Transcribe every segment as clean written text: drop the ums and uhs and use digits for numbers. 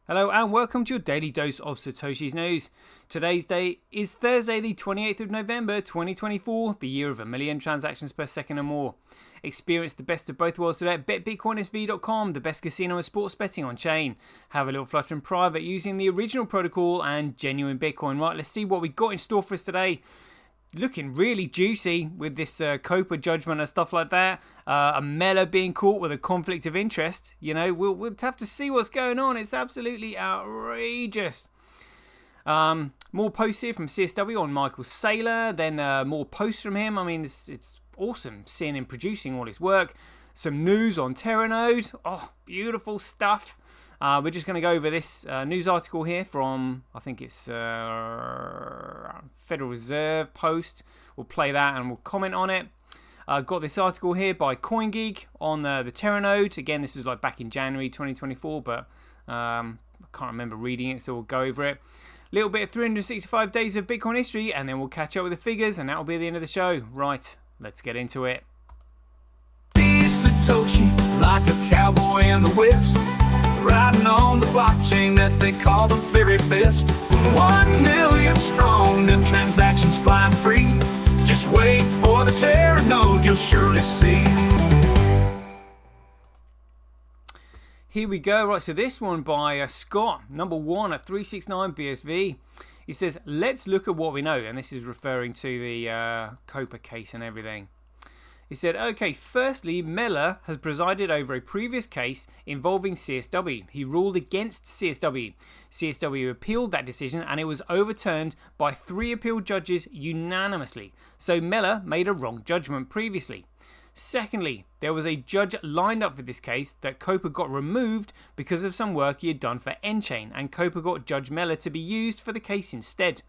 Hello and welcome to your daily dose of Satoshi's news. Today's date is Thursday the 28th of November 2024, the year of 1 million transactions per second or more. Experience the best of both worlds today at betbitcoinsv.com, the best casino and sports betting on chain. Have a little flutter in private using the original protocol and genuine Bitcoin. Right, let's see what we got in store for us today. Looking really juicy with this COPA judgment and stuff like that. A Mela being caught with a conflict of interest. You know, we'll have to see what's going on. It's absolutely outrageous. More posts here from CSW on Michael Saylor. Then more posts from him. I mean, it's awesome seeing him producing all his work. Some news on Teranode. Oh, beautiful stuff. We're just going to go over this news article here from, I think it's Federal Reserve Post. We'll play that and we'll comment on it. Got this article here by CoinGeek on the Teranode. Again, this is like back in January 2024, but I can't remember reading it, so we'll go over it. Little bit of 365 days of Bitcoin history, and then we'll catch up with the figures, and that'll be the end of the show. Right, let's get into it. Satoshi, like a cowboy in the West, riding on the blockchain that they call the very best. 1 million strong, them transactions flying free. Just wait for the Teranode, you'll surely see. Here we go. Right, so this one by Scott, number 1 at 369 BSV. He says, let's look at what we know. And this is referring to the COPA case and everything. He said, okay, firstly, Mela has presided over a previous case involving CSW. He ruled against CSW. CSW appealed that decision and it was overturned by 3 appeal judges unanimously. So Mela made a wrong judgment previously. Secondly, there was a judge lined up for this case that COPA got removed because of some work he had done for N-Chain, and COPA got Judge Mela to be used for the case instead,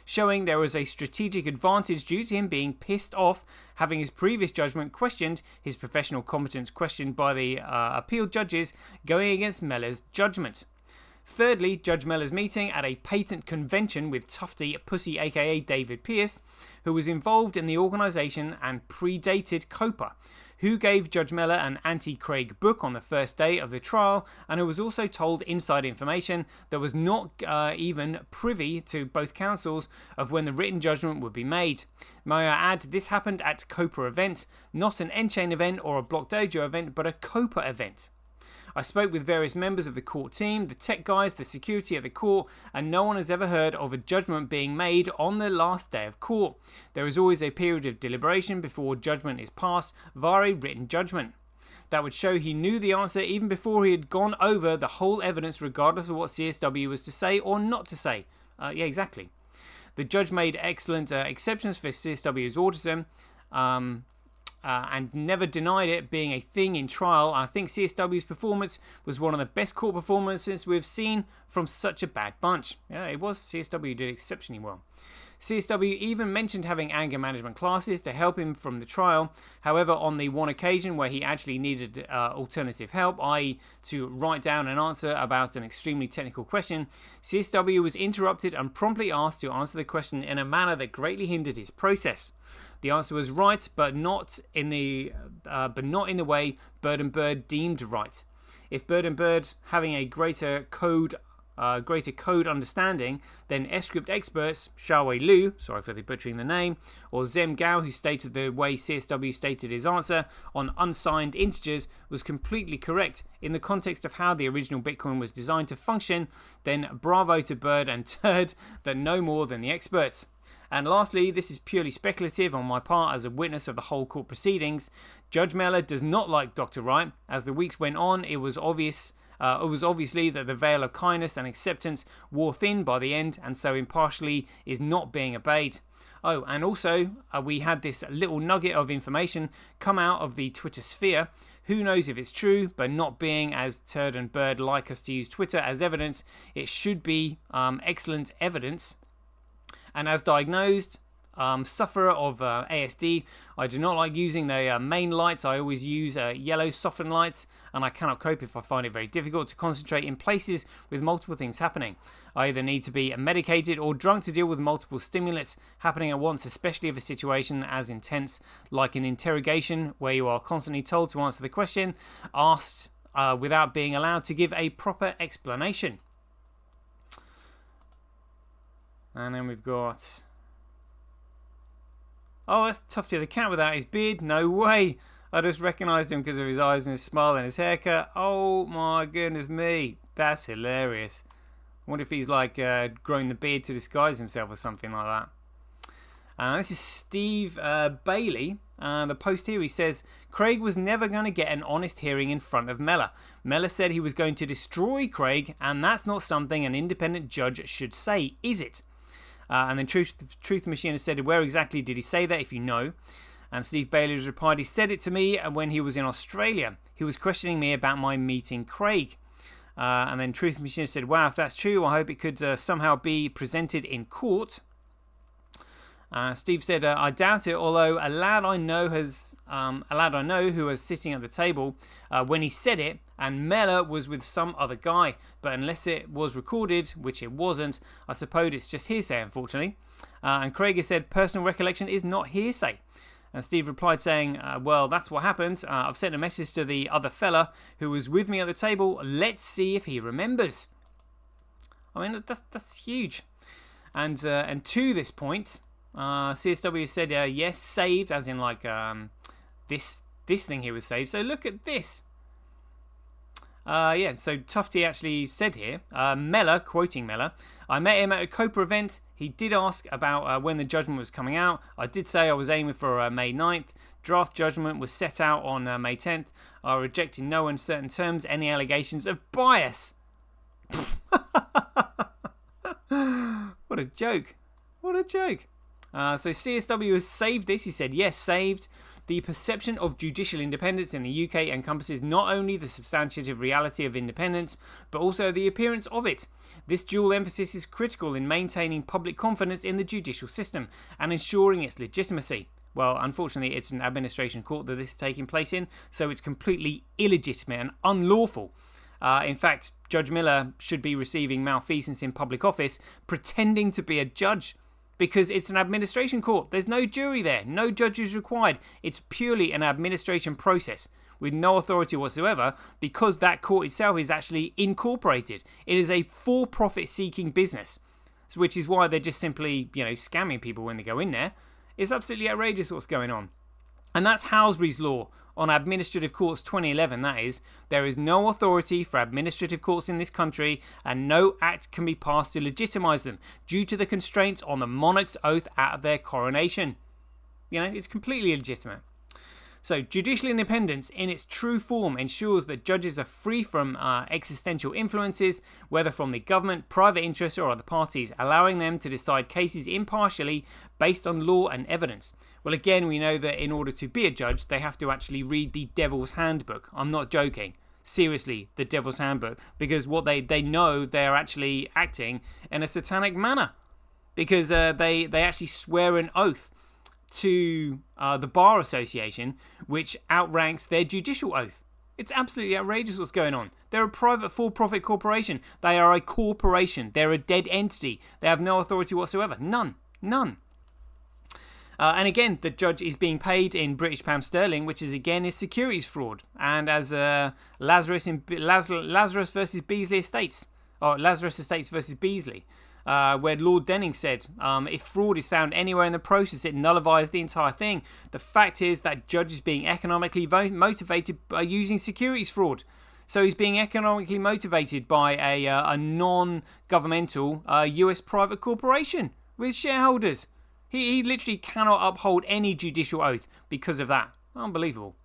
showing there was a strategic advantage due to him being pissed off having his previous judgment questioned, his professional competence questioned by the appeal judges, going against Mela's judgment. Thirdly, Judge Mela's meeting at a patent convention with Tufty Pussy aka David Pierce, who was involved in the organisation and predated COPA, who gave Judge Mela an anti-Craig book on the first day of the trial, and who was also told inside information that was not even privy to both counsels of when the written judgment would be made. May I add, this happened at COPA event, not an N-Chain event or a Block Dojo event, but a COPA event. I spoke with various members of the court team, the tech guys, the security at the court, and no one has ever heard of a judgment being made on the last day of court. There is always a period of deliberation before judgment is passed via a written judgment. That would show he knew the answer even before he had gone over the whole evidence, regardless of what CSW was to say or not to say. Yeah, exactly. The judge made excellent exceptions for CSW's auditor, and never denied it being a thing in trial. I think CSW's performance was one of the best court performances we've seen from such a bad bunch. Yeah, it was. CSW did exceptionally well. CSW even mentioned having anger management classes to help him from the trial. However, on the one occasion where he actually needed alternative help, i.e. to write down an answer about an extremely technical question, CSW was interrupted and promptly asked to answer the question in a manner that greatly hindered his process. The answer was right, but not in the way Bird and Bird deemed right. If Bird and Bird having a greater code understanding than S-script experts Xiaowei Liu, sorry for the butchering the name, or Zem Gao, who stated the way CSW stated his answer on unsigned integers was completely correct in the context of how the original Bitcoin was designed to function, then bravo to Bird and Turd that know more than the experts. And lastly, this is purely speculative on my part as a witness of the whole court proceedings. Judge Mela does not like Dr. Wright. As the weeks went on, it was obviously that the veil of kindness and acceptance wore thin by the end, and so impartially is not being obeyed. Oh, and also, we had this little nugget of information come out of the Twitter sphere. Who knows if it's true, but not being as Turd and Bird like us to use Twitter as evidence, it should be excellent evidence. And as diagnosed, sufferer of ASD, I do not like using the main lights. I always use yellow soften lights, and I cannot cope if I find it very difficult to concentrate in places with multiple things happening. I either need to be medicated or drunk to deal with multiple stimulants happening at once, especially if a situation as intense like an interrogation where you are constantly told to answer the question asked without being allowed to give a proper explanation. And then we've got... Oh, that's Tufty the cat without his beard. No way. I just recognised him because of his eyes and his smile and his haircut. Oh my goodness me. That's hilarious. I wonder if he's like grown the beard to disguise himself or something like that. This is Steve Bailey. The post here, he says, Craig was never going to get an honest hearing in front of Mellor. Mellor said he was going to destroy Craig, and that's not something an independent judge should say, is it? And then Truth Machine has said, where exactly did he say that, if you know? And Steve Bailey has replied, he said it to me when he was in Australia. He was questioning me about my meeting Craig. And then Truth Machine said, wow, if that's true, I hope it could somehow be presented in court. Steve said, I doubt it, although a lad I know who was sitting at the table when he said it, and Mellor was with some other guy, but unless it was recorded, which it wasn't, I suppose it's just hearsay, unfortunately. And Craig has said, personal recollection is not hearsay. And Steve replied saying, well, that's what happened. I've sent a message to the other fella who was with me at the table. Let's see if he remembers. I mean, that's huge. And to this point, CSW said, yes, saved, as in like this thing here was saved. So look at this. So Tufty actually said here, Mellor, quoting Mellor, I met him at a COPA event. He did ask about when the judgment was coming out. I did say I was aiming for May 9th. Draft judgment was set out on May 10th. I rejected in no uncertain terms any allegations of bias. What a joke. What a joke. So CSW has saved this. He said, yes, saved. The perception of judicial independence in the UK encompasses not only the substantive reality of independence, but also the appearance of it. This dual emphasis is critical in maintaining public confidence in the judicial system and ensuring its legitimacy. Well, unfortunately, it's an administration court that this is taking place in, so it's completely illegitimate and unlawful. In fact, Judge Miller should be receiving malfeasance in public office, pretending to be a judge. Because it's an administration court. There's no jury there. No judge is required. It's purely an administration process with no authority whatsoever because that court itself is actually incorporated. It is a for-profit seeking business, which is why they're just simply, scamming people when they go in there. It's absolutely outrageous what's going on. And that's Halsbury's law on administrative courts 2011, that is. There is no authority for administrative courts in this country and no act can be passed to legitimise them due to the constraints on the monarch's oath at their coronation. It's completely illegitimate. So judicial independence in its true form ensures that judges are free from existential influences, whether from the government, private interests or other parties, allowing them to decide cases impartially based on law and evidence. Well, again, we know that in order to be a judge, they have to actually read the Devil's Handbook. I'm not joking. Seriously, the Devil's Handbook. Because what they know, they're actually acting in a satanic manner. Because they actually swear an oath to the Bar Association, which outranks their judicial oath. It's absolutely outrageous what's going on. They're a private for-profit corporation. They are a corporation. They're a dead entity. They have no authority whatsoever. None. And again, the judge is being paid in British pound sterling, which is securities fraud. And as Lazarus versus Beasley Estates, or Lazarus Estates versus Beasley, where Lord Denning said, if fraud is found anywhere in the process, it nullifies the entire thing. The fact is that judge is being economically motivated by using securities fraud. So he's being economically motivated by a non-governmental US private corporation with shareholders. He literally cannot uphold any judicial oath because of that. Unbelievable.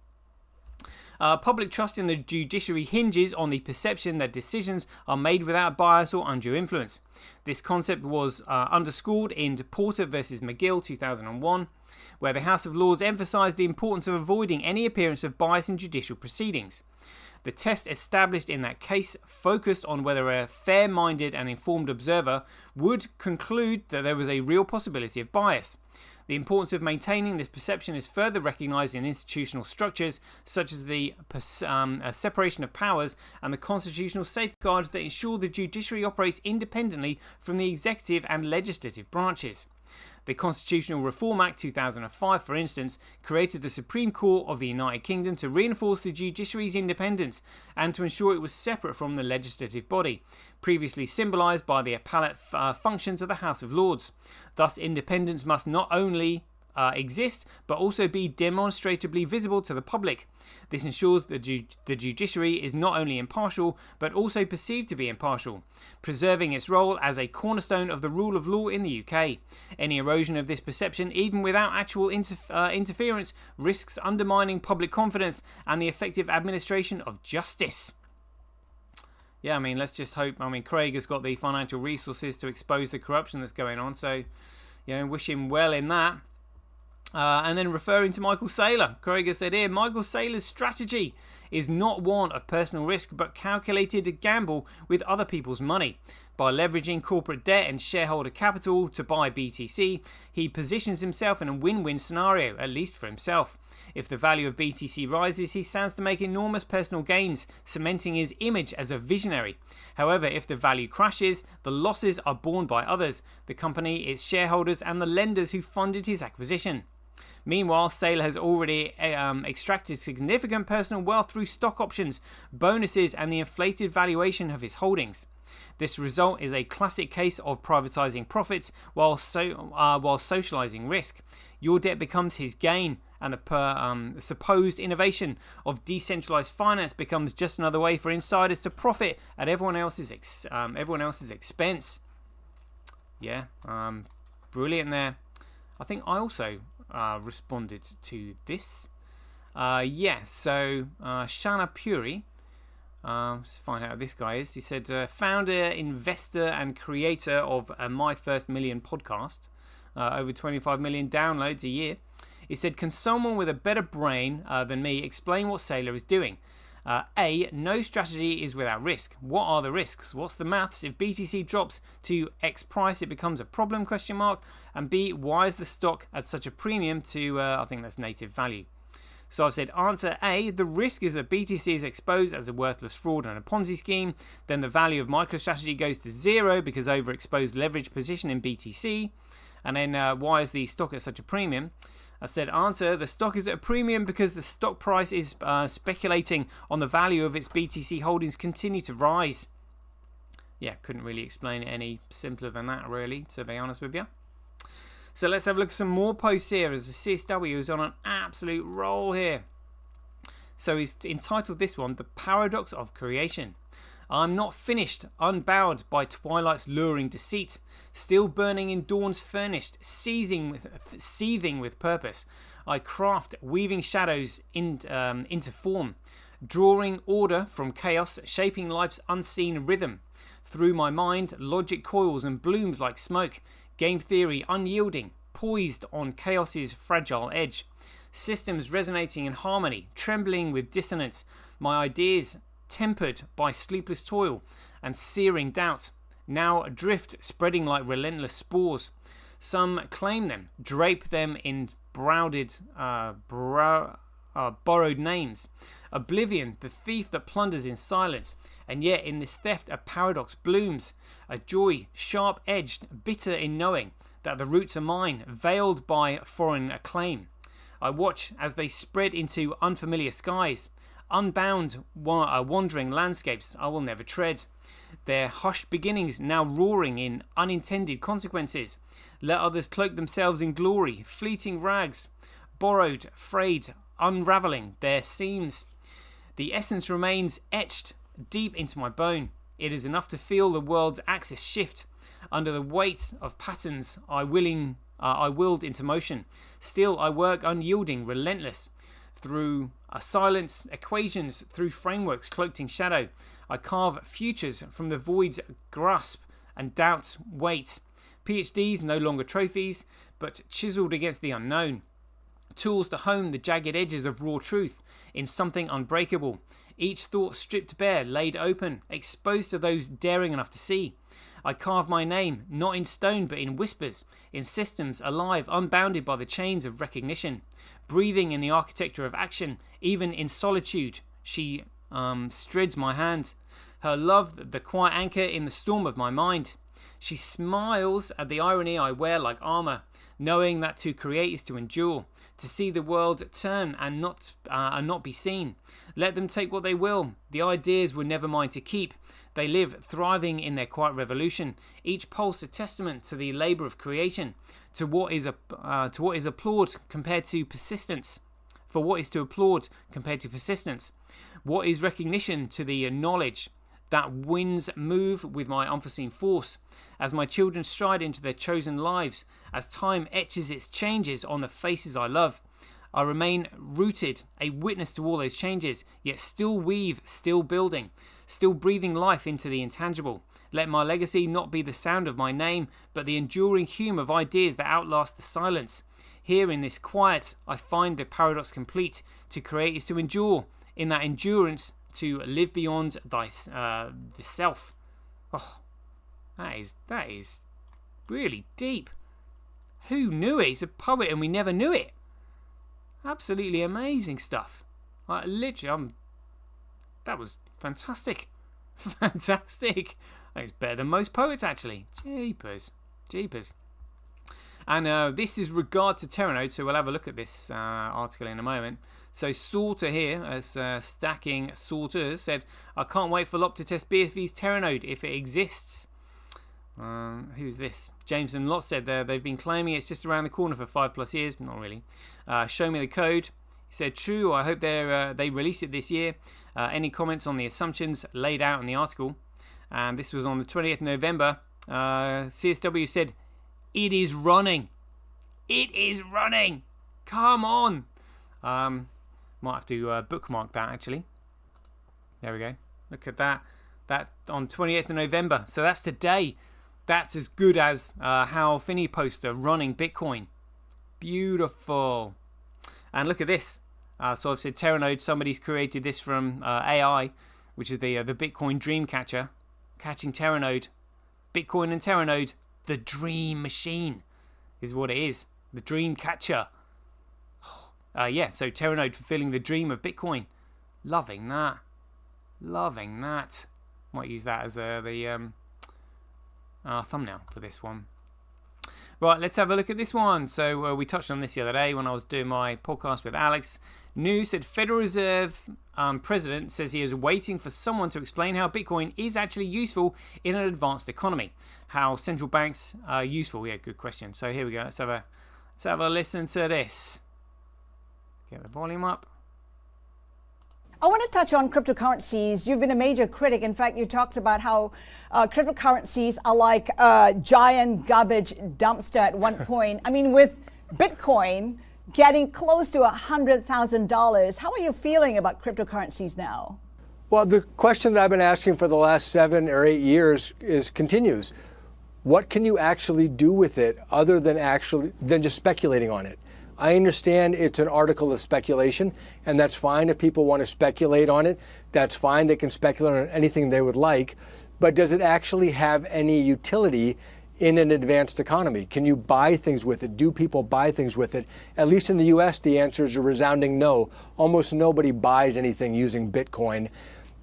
Public trust in the judiciary hinges on the perception that decisions are made without bias or undue influence. This concept was underscored in Porter versus McGill 2001, where the House of Lords emphasised the importance of avoiding any appearance of bias in judicial proceedings. The test established in that case focused on whether a fair-minded and informed observer would conclude that there was a real possibility of bias. The importance of maintaining this perception is further recognised in institutional structures such as the separation of powers and the constitutional safeguards that ensure the judiciary operates independently from the executive and legislative branches. The Constitutional Reform Act 2005, for instance, created the Supreme Court of the United Kingdom to reinforce the judiciary's independence and to ensure it was separate from the legislative body, previously symbolised by the appellate functions of the House of Lords. Thus, independence must not only exist, but also be demonstrably visible to the public. This ensures that the judiciary is not only impartial, but also perceived to be impartial, preserving its role as a cornerstone of the rule of law in the UK. Any erosion of this perception, even without actual interference, risks undermining public confidence and the effective administration of justice. Yeah, I mean, let's just hope. I mean, Craig has got the financial resources to expose the corruption that's going on, so, wish him well in that. And then referring to Michael Saylor, Craig has said here, Michael Saylor's strategy is not one of personal risk, but calculated gamble with other people's money. By leveraging corporate debt and shareholder capital to buy BTC, he positions himself in a win-win scenario, at least for himself. If the value of BTC rises, he stands to make enormous personal gains, cementing his image as a visionary. However, if the value crashes, the losses are borne by others, the company, its shareholders, and the lenders who funded his acquisition. Meanwhile, Saylor has already extracted significant personal wealth through stock options, bonuses, and the inflated valuation of his holdings. This result is a classic case of privatizing profits while socializing risk. Your debt becomes his gain, and the supposed innovation of decentralized finance becomes just another way for insiders to profit at everyone else's expense. Yeah, brilliant there. I think I also responded to this. So Shana Puri, let's find out who this guy is. He said, founder, investor, and creator of My First Million podcast, over 25 million downloads a year. He said, can someone with a better brain than me explain what Saylor is doing? A, no strategy is without risk. What are the risks? What's the maths? If BTC drops to X price, it becomes a problem, ? And B, why is the stock at such a premium to, I think that's native value? So I've said answer A, the risk is that BTC is exposed as a worthless fraud and a Ponzi scheme. Then the value of MicroStrategy goes to zero because overexposed leverage position in BTC. And then why is the stock at such a premium? I said answer, the stock is at a premium because the stock price is speculating on the value of its BTC holdings continue to rise. Yeah, couldn't really explain it any simpler than that, really, to be honest with you. So let's have a look at some more posts here, as the CSW is on an absolute roll here. So he's entitled this one, The Paradox of Creation. I'm not finished, unbowed by twilight's luring deceit, still burning in dawn's furnace, seething with purpose. I craft, weaving shadows into form, drawing order from chaos, shaping life's unseen rhythm. Through my mind, logic coils and blooms like smoke, game theory unyielding, poised on chaos's fragile edge. Systems resonating in harmony, trembling with dissonance. My ideas tempered by sleepless toil and searing doubt, now adrift, spreading like relentless spores. Some claim them, drape them in borrowed names. Oblivion, the thief that plunders in silence, and yet in this theft a paradox blooms, a joy sharp-edged, bitter in knowing that the roots are mine, veiled by foreign acclaim. I watch as they spread into unfamiliar skies, unbound wandering landscapes I will never tread. Their hushed beginnings now roaring in unintended consequences. Let others cloak themselves in glory, fleeting rags, borrowed, frayed, unravelling their seams. The essence remains etched deep into my bone. It is enough to feel the world's axis shift. Under the weight of patterns I willed into motion. Still I work unyielding, relentless. Through silence, equations, through frameworks cloaked in shadow, I carve futures from the void's grasp and doubt's weight. PhDs no longer trophies, but chiselled against the unknown. Tools to hone the jagged edges of raw truth in something unbreakable. Each thought stripped bare, laid open, exposed to those daring enough to see. I carve my name, not in stone but in whispers, in systems alive, unbounded by the chains of recognition. Breathing in the architecture of action, even in solitude, she strids my hand. Her love, the quiet anchor in the storm of my mind. She smiles at the irony I wear like armor, knowing that to create is to endure, to see the world turn and not be seen. Let them take what they will. The ideas were never mine to keep. They live, thriving in their quiet revolution, each pulse a testament to the labour of creation, to what is applaud compared to persistence. For what is to applaud compared to persistence? What is recognition to the knowledge that winds move with my unforeseen force? As my children stride into their chosen lives, as time etches its changes on the faces I love, I remain rooted, a witness to all those changes, yet still weave, still building, still breathing life into the intangible. Let my legacy not be the sound of my name, but the enduring hum of ideas that outlast the silence. Here in this quiet, I find the paradox complete. To create is to endure. In that endurance, to live beyond the self. Oh, that is really deep. Who knew it? He's a poet and we never knew it. Absolutely amazing stuff. That was fantastic. Fantastic. I think it's better than most poets, actually. Jeepers. And this is regard to Teranode, so we'll have a look at this article in a moment. So Sorter here, as Stacking Sorters, said, I can't wait for Lop to test BSV's Teranode if it exists. Who's this? James and Lot said they've been claiming it's just around the corner for 5+ years. Not really. Show me the code. He said, true, I hope they release it this year. Any comments on the assumptions laid out in the article? And this was on the 20th of November. CSW said, it is running. It is running. Come on. Might have to bookmark that, actually. There we go. Look at that. That on 28th of November. So that's today. That's as good as Hal Finney poster running Bitcoin. Beautiful. And look at this. So I've said Teranode. Somebody's created this from AI, which is the Bitcoin Dreamcatcher. Catching Teranode. Bitcoin and Teranode. The dream machine is what it is. The Dreamcatcher. Yeah, so Teranode fulfilling the dream of Bitcoin. Loving that. Might use that as the thumbnail for this one. Right, let's have a look at this one. So we touched on this the other day when I was doing my podcast with Alex. News said Federal Reserve President says he is waiting for someone to explain how Bitcoin is actually useful in an advanced economy. How central banks are useful. Yeah, good question. So here we go. Let's have a listen to this. Get the volume up. I want to touch on cryptocurrencies. You've been a major critic. In fact, you talked about how cryptocurrencies are like a giant garbage dumpster at one point. I mean, with Bitcoin getting close to $100,000, how are you feeling about cryptocurrencies now? Well, the question that I've been asking for the last 7 or 8 years continues. What can you actually do with it other than just speculating on it? I understand it's an article of speculation, and that's fine if people want to speculate on it. That's fine. They can speculate on anything they would like. But does it actually have any utility in an advanced economy? Can you buy things with it? Do people buy things with it? At least in the US, the answer is a resounding no. Almost nobody buys anything using Bitcoin.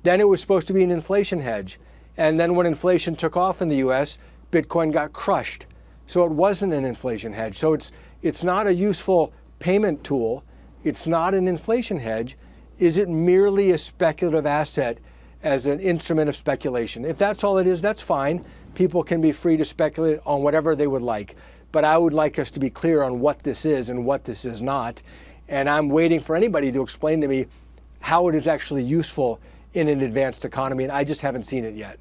Then it was supposed to be an inflation hedge. And then when inflation took off in the US, Bitcoin got crushed. So it wasn't an inflation hedge. So it's not a useful payment tool. It's not an inflation hedge. Is it merely a speculative asset as an instrument of speculation? If that's all it is, that's fine. People can be free to speculate on whatever they would like. But I would like us to be clear on what this is and what this is not. And I'm waiting for anybody to explain to me how it is actually useful in an advanced economy, and I just haven't seen it yet.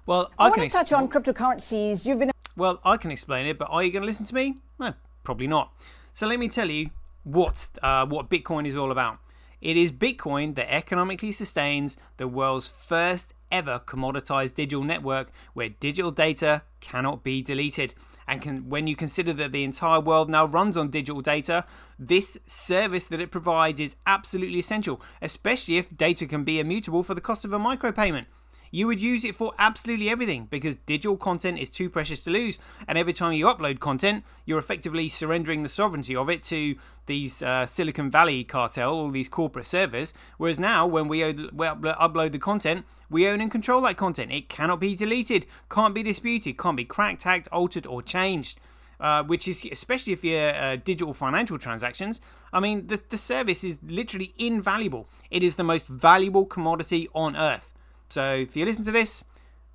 Well, I want to touch on cryptocurrencies. Well, I can explain it, but are you going to listen to me? No, probably not. So let me tell you what Bitcoin is all about. It is Bitcoin that economically sustains the world's first ever commoditized digital network where digital data cannot be deleted. And when you consider that the entire world now runs on digital data, this service that it provides is absolutely essential, especially if data can be immutable for the cost of a micropayment. you would use it for absolutely everything because digital content is too precious to lose. And every time you upload content, you're effectively surrendering the sovereignty of it to these Silicon Valley cartel, all these corporate servers. Whereas now, when we upload the content, we own and control that content. It cannot be deleted, can't be disputed, can't be cracked, hacked, altered, or changed. Which is, especially if you're digital financial transactions, I mean, the service is literally invaluable. It is the most valuable commodity on earth. So if you listen to this,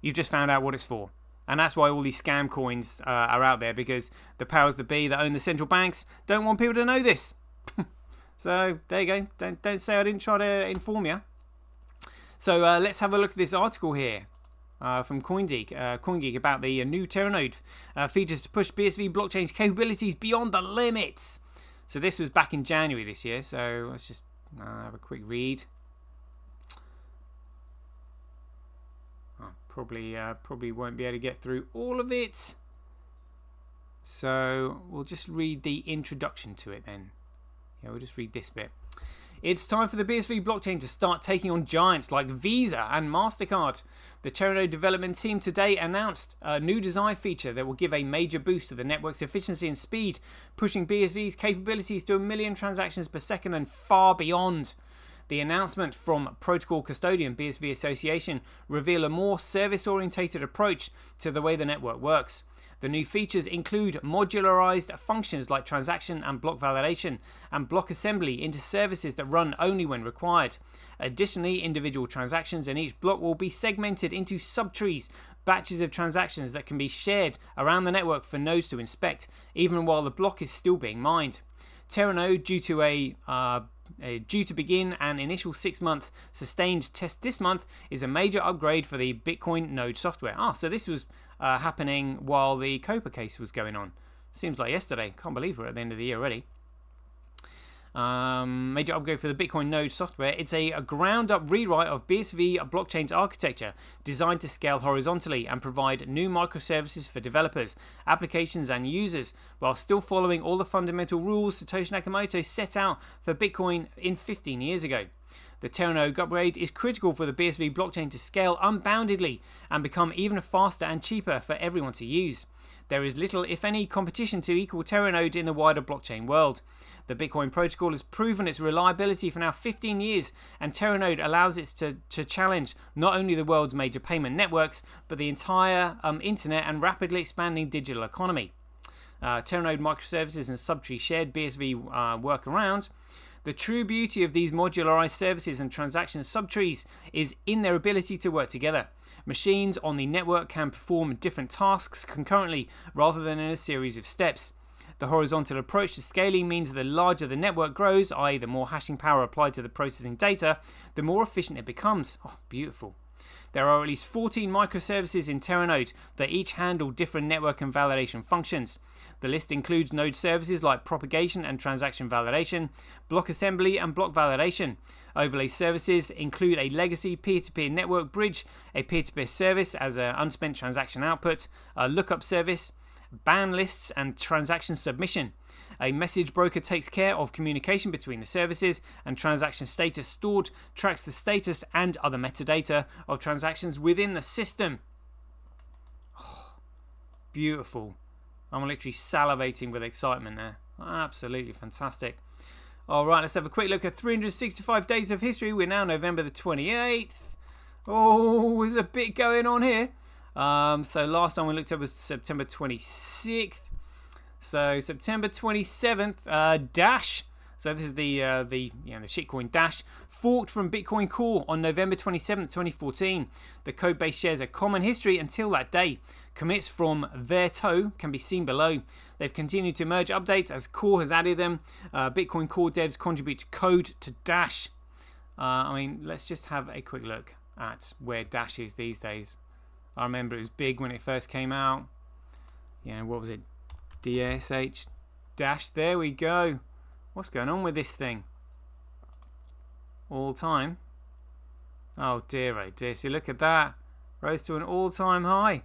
you've just found out what it's for. And that's why all these scam coins are out there, because the powers that be that own the central banks don't want people to know this. So there you go. Don't say I didn't try to inform you. So let's have a look at this article here. From CoinGeek about the new Teranode features to push BSV blockchain's capabilities beyond the limits. So this was back in January this year. So let's just have a quick read. Probably won't be able to get through all of it. So we'll just read the introduction to it then. Yeah, we'll just read this bit. It's time for the BSV blockchain to start taking on giants like Visa and MasterCard. The Teranode development team today announced a new design feature that will give a major boost to the network's efficiency and speed, pushing BSV's capabilities to 1 million transactions per second and far beyond. The announcement from Protocol Custodian BSV Association reveal a more service-orientated approach to the way the network works. The new features include modularized functions like transaction and block validation and block assembly into services that run only when required. Additionally, individual transactions in each block will be segmented into subtrees, batches of transactions that can be shared around the network for nodes to inspect, even while the block is still being mined. Teranode, due to begin an initial 6-month sustained test this month, is a major upgrade for the Bitcoin node software. So this was happening while the Copa case was going on. Seems like yesterday. Can't believe we're at the end of the year already. Major upgrade for the Bitcoin node software. It's a ground-up rewrite of BSV blockchain's architecture, designed to scale horizontally and provide new microservices for developers, applications, and users, while still following all the fundamental rules Satoshi Nakamoto set out for Bitcoin 15 years ago. The Teranode upgrade is critical for the BSV blockchain to scale unboundedly and become even faster and cheaper for everyone to use. There is little, if any, competition to equal Teranode in the wider blockchain world. The Bitcoin protocol has proven its reliability for now 15 years, and Teranode allows it to challenge not only the world's major payment networks, but the entire internet and rapidly expanding digital economy. Teranode microservices and subtree shared BSV workaround. The true beauty of these modularized services and transaction subtrees is in their ability to work together. Machines on the network can perform different tasks concurrently rather than in a series of steps. The horizontal approach to scaling means that the larger the network grows, i.e. the more hashing power applied to the processing data, the more efficient it becomes. Oh, beautiful. There are at least 14 microservices in Teranode that each handle different network and validation functions. The list includes node services like propagation and transaction validation, block assembly and block validation. Overlay services include a legacy peer-to-peer network bridge, a peer-to-peer service as an unspent transaction output, a lookup service, ban lists and transaction submission. A message broker takes care of communication between the services, and transaction status stored tracks the status and other metadata of transactions within the system. Oh, beautiful. I'm literally salivating with excitement there. Absolutely fantastic. Alright, let's have a quick look at 365 days of history. We're now November the 28th. Oh, there's a bit going on here. So last time we looked at was September 26th. So September 27th, Dash. So this is the shitcoin Dash forked from Bitcoin Core on November 27th, 2014. The code base shares a common history until that day. Commits from their toe can be seen below. They've continued to merge updates as Core has added them. Bitcoin Core devs contribute code to Dash. Let's just have a quick look at where Dash is these days. I remember it was big when it first came out. What was it? DSH Dash. There we go. What's going on with this thing? All time. Oh dear, oh dear. See, look at that. Rose to an all-time high.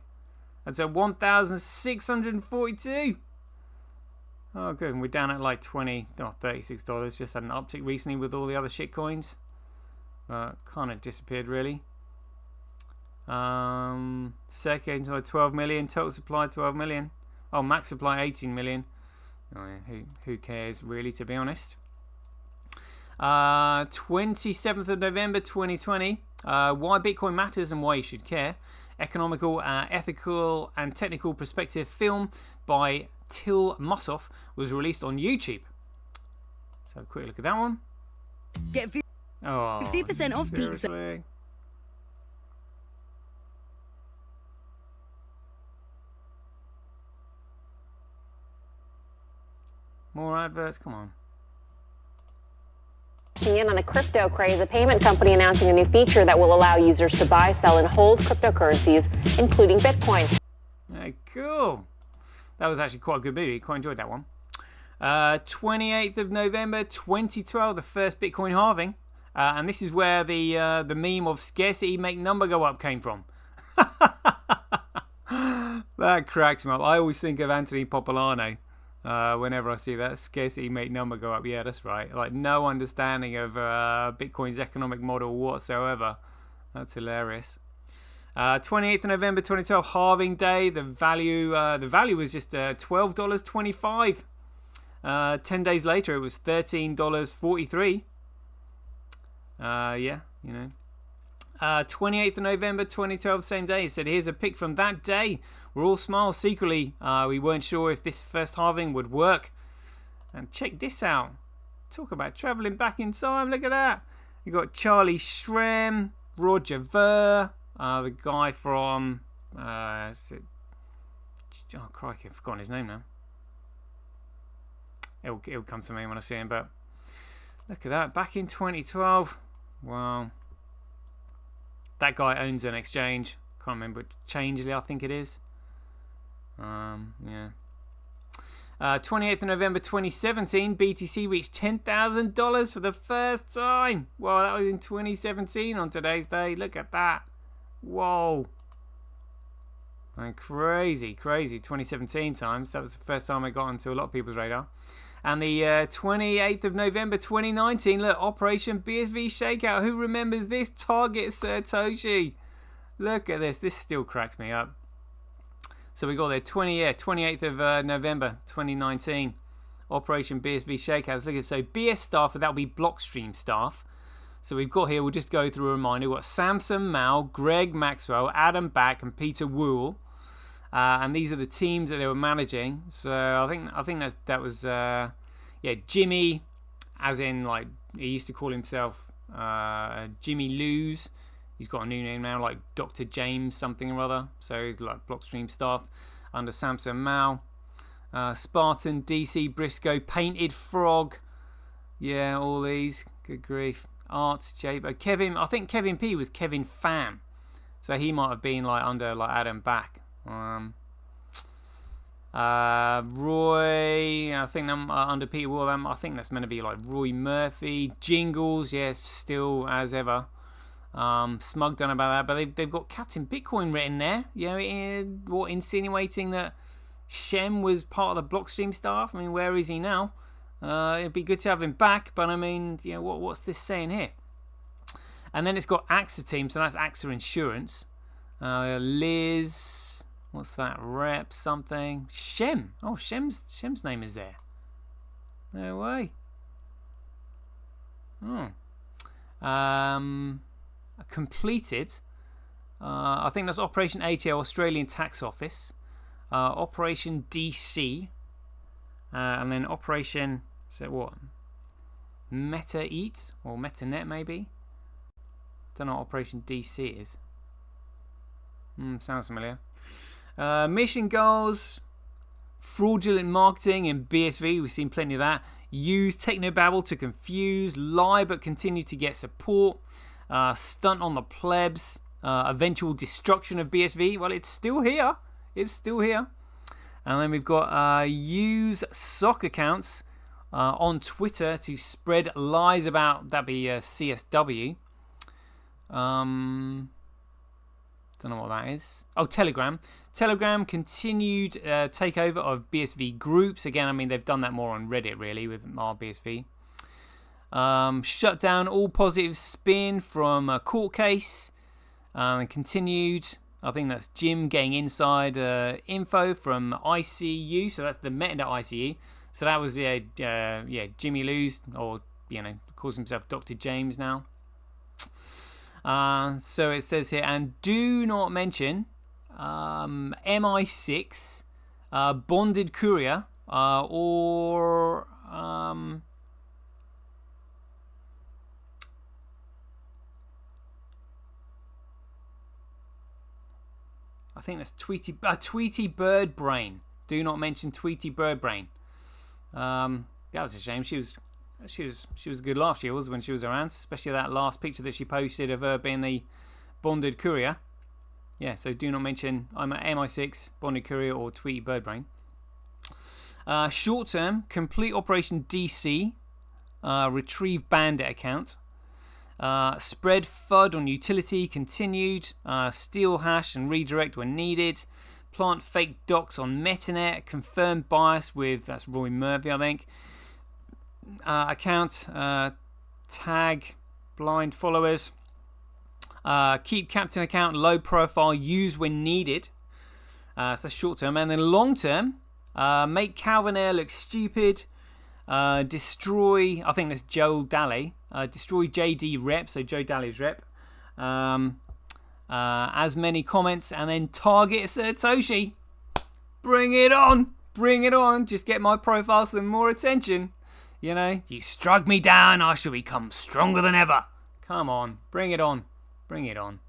That's at 1,642. Oh, good. And we're down at like $36. Just had an uptick recently with all the other shit coins. Kind of disappeared, really. Circulating supply 12 million. Total supply 12 million. Oh, max supply 18 million. Oh, yeah. Who cares, really, to be honest? 27th of November 2020. Why Bitcoin matters and why you should care. Economical, ethical, and technical perspective film by Till Mossoff was released on YouTube. Let's have a quick look at that one. Get 50% off pizza. Seriously? More adverts, come on. Cashing in on the crypto craze, a payment company announcing a new feature that will allow users to buy, sell, and hold cryptocurrencies, including Bitcoin. Cool. That was actually quite a good movie. Quite enjoyed that one. 28th of November 2012, the first Bitcoin halving. And this is where the meme of scarcity make number go up came from. That cracks me up. I always think of Anthony Popolano. Whenever I see that, scarcity make number go up. Yeah, that's right. Like, no understanding of Bitcoin's economic model whatsoever. That's hilarious. 28th of November 2012, halving day. The value was just $12.25. 10 days later, it was $13.43. Yeah, you know. 28th of November 2012, same day, it said, here's a pic from that day. We're all smiles secretly. We weren't sure if this first halving would work. And check this out. Talk about travelling back in time. Look at that. You got Charlie Shrem, Roger Ver, the guy from... oh, crikey, I've forgotten his name now. It'll come to me when I see him, but look at that. Back in 2012. Wow. That guy owns an exchange. Can't remember. Changely, I think it is. Yeah. 28th of November 2017, BTC reached $10,000 for the first time. Well, that was in 2017 on today's day. Look at that. Whoa. And crazy 2017 times. That was the first time I got onto a lot of people's radar. And the 28th of November 2019, look, Operation BSV Shakeout. Who remembers this? Target Satoshi. Look at this. This still cracks me up. So we got there 28th of November 2019. Operation BSV Shakeouts. Look at so BS staff, that'll be Blockstream staff. So we've got here, we'll just go through a reminder. We've got Samson Mao, Greg Maxwell, Adam Back, and Peter Wool. And these are the teams that they were managing. So I think that was Jimmy, as in like he used to call himself Jimmy Lose. He's got a new name now, like Dr. James something or other. So he's like Blockstream staff under Samson Mao. Spartan, DC, Briscoe, Painted Frog. Yeah, all these. Good grief. Art, Jaber, Kevin. I think Kevin P was Kevin Pham. So he might have been like under like Adam Back. Roy, I think them under Peter Wool. I think that's meant to be like Roy Murphy. Jingles, yes, still as ever. Smug done about that, but they've got Captain Bitcoin written there. You know, insinuating that Shem was part of the Blockstream staff. I mean, where is he now? It'd be good to have him back, but I mean, you know, what's this saying here? And then it's got AXA team, so that's AXA Insurance. Liz, what's that? Rep something. Shem. Oh, Shem's name is there. No way. Completed. I think that's Operation ATO, Australian Tax Office. Operation DC. And then Operation, so what? Meta Eat or MetaNet maybe? Don't know what Operation DC is. Sounds familiar. Mission goals, fraudulent marketing in BSV. We've seen plenty of that. Use technobabble to confuse, lie but continue to get support. Stunt on the plebs. Eventual destruction of BSV. Well, it's still here. It's still here. And then we've got use sock accounts on Twitter to spread lies about, that'd be CSW. Don't know what that is. Oh, Telegram. Telegram continued takeover of BSV groups. Again, I mean, they've done that more on Reddit, really, with RBSV. Shut down all positive spin from a court case. Continued. I think that's Jim getting inside info from ICU. So that's the Metadata ICU. So that was Jimmy Lou's, or calls himself Dr. James now. So it says here, and do not mention MI6, bonded courier, or I think that's Tweety Bird Brain. Do not mention Tweety Bird Brain. That was a shame. She was a good laugh, she was, when she was around, especially that last picture that she posted of her being the bonded courier. Yeah, so do not mention I'm at MI6, bonded courier, or Tweety Bird Brain. Short term, complete Operation DC, retrieve bandit account. Spread FUD on utility continued. Steal hash and redirect when needed. Plant fake docs on Metanet. Confirm bias with, that's Roy Murphy, I think. Account. Tag blind followers. Keep captain account low profile. Use when needed. So that's short term. And then long term, make Calvin Air look stupid. Destroy, I think that's Joe Daly. Destroy JD rep, so Joe Daly's rep. As many comments, and then target Satoshi. Bring it on. Bring it on. Just get my profile some more attention. You struck me down, I shall become stronger than ever. Come on. Bring it on. Bring it on.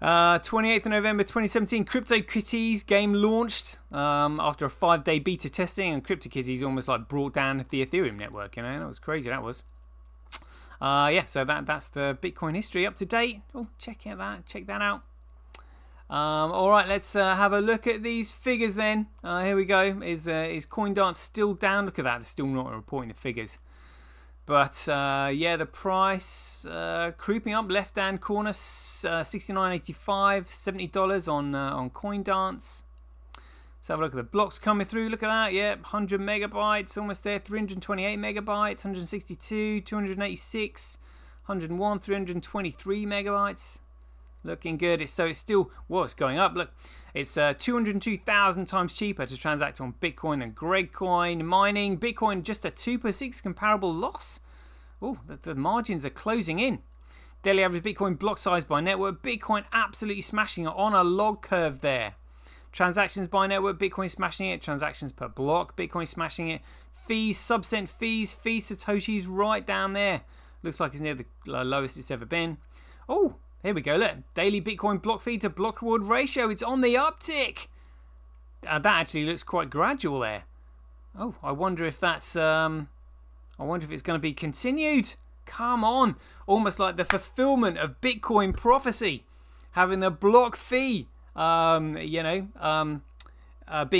28th of November 2017, CryptoKitties game launched after a 5-day beta testing, and CryptoKitties almost like brought down the Ethereum network. That was crazy. That was. So that's the Bitcoin history up to date. Oh, check that out. All right, let's have a look at these figures then. Here we go. Is CoinDance still down? Look at that. They're still not reporting the figures. But the price creeping up, left hand corner, $69.85, $70 on CoinDance. Let's have a look at the blocks coming through. Look at that, 100 megabytes, almost there. 328 megabytes, 162, 286, 101, 323 megabytes. Looking good. It's still, it's going up. Look, it's 202,000 times cheaper to transact on Bitcoin than Gregcoin. Mining Bitcoin just a 2/6 comparable loss. Oh, the margins are closing in. Daily average Bitcoin block size by network. Bitcoin absolutely smashing it on a log curve there. Transactions by network. Bitcoin smashing it. Transactions per block. Bitcoin smashing it. Fees, subcent fees, Satoshis right down there. Looks like it's near the lowest it's ever been. Oh, here we go. Look, daily Bitcoin block fee to block reward ratio. It's on the uptick. That actually looks quite gradual there. Oh, I wonder if that's. I wonder if it's going to be continued. Come on, almost like the fulfillment of Bitcoin prophecy, having the block fee. Being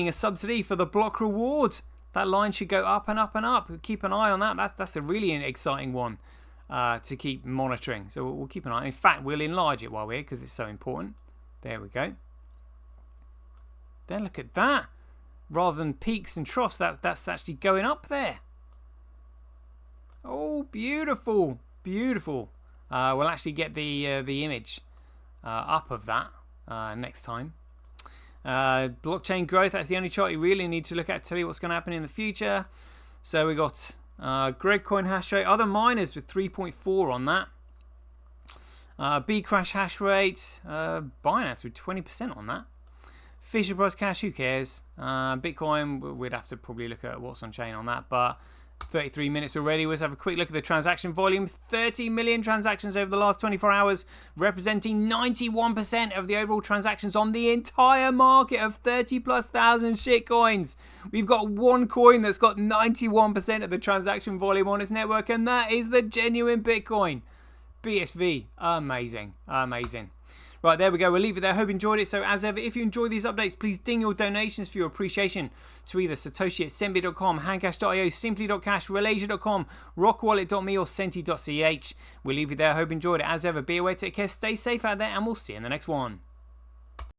a subsidy for the block reward. That line should go up and up and up. Keep an eye on that. That's a really exciting one. To keep monitoring. So we'll keep an eye. In fact, we'll enlarge it while we're here because it's so important. There we go. Then look at that. Rather than peaks and troughs, that's actually going up there. Oh, beautiful, beautiful. We'll actually get the image up of that next time. Blockchain growth. That's the only chart you really need to look at to tell you what's going to happen in the future. So we got. Gregcoin hash rate, other miners with 3.4 on that. Bcrash hash rate, Binance with 20% on that. Fisher Price Cash, who cares? Bitcoin, we'd have to probably look at what's on chain on that, but 33 minutes already. Let's have a quick look at the transaction volume. 30 million transactions over the last 24 hours, representing 91% of the overall transactions on the entire market of 30,000+ shitcoins. We've got one coin that's got 91% of the transaction volume on its network, and that is the genuine Bitcoin. BSV. Amazing. Amazing. Right, there we go. We'll leave it there. Hope you enjoyed it. So, as ever, if you enjoy these updates, please ding your donations for your appreciation to either Satoshi@Senbit.com, Handcash.io, Simply.cash, Relasia.com, RockWallet.me, or Senti.ch. We'll leave it there. Hope you enjoyed it. As ever, be aware, take care, stay safe out there, and we'll see you in the next one.